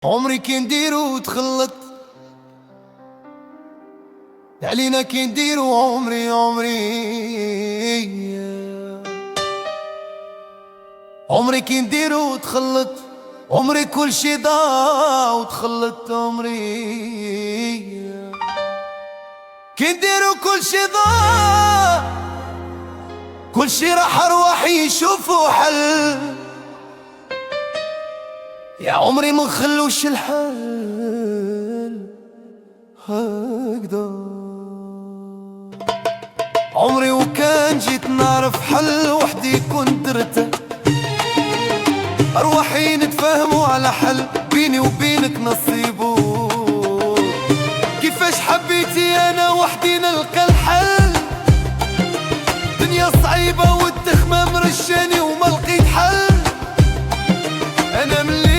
عمري كي نديرو وتخلط علينا كي نديرو عمري كي نديرو وتخلط عمري كل شي ضاع وتخلط عمري كي نديرو كل شي ضاع كل شي راح ارواحي يشوفوا حل يا عمري ما نخلوش الحل هكذا عمري وكان جيت نعرف حل وحدي كنت درته ارواحي نتفاهموا على حل بيني وبينك نصيبو كيفاش حبيتي انا وحدي نلقى الحل دنيا صعيبة والتخمة مرشاني وما لقيت حل انا مليت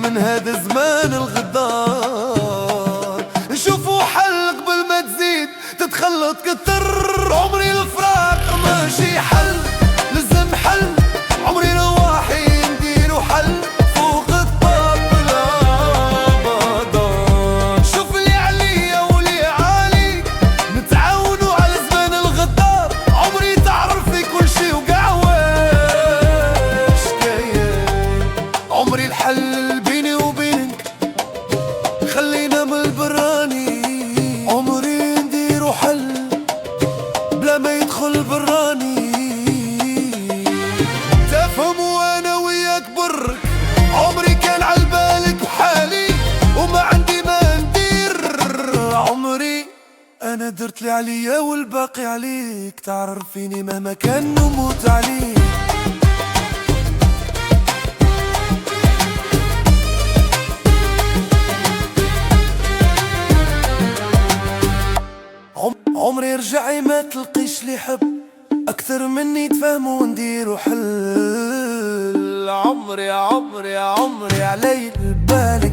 من هذا زمان الغدار نشوفوا حل قبل ما تزيد تتخلط كتر عمري الفراق ماشي حل لازم حل عمري رواحي نديرو حل فوق الطاب بالابدا شوف اللي عليا واللي عليك نتعاونوا على زمان الغدار عمري تعرفي كل شي وقع واش كاين عمري الحل بيني وبينك خلينا من البراني عمري نديرو حل بلا ما يدخل براني تفهم وانا وياك برك عمري كان عالبالك بحالي وما عندي ما ندير عمري انا درت لي عليا والباقي عليك تعرفيني مهما كان نموت عليك عمري رجعي ما تلقيش لي حب اكثر مني تفهموا ونديروا حل عمري علي البالي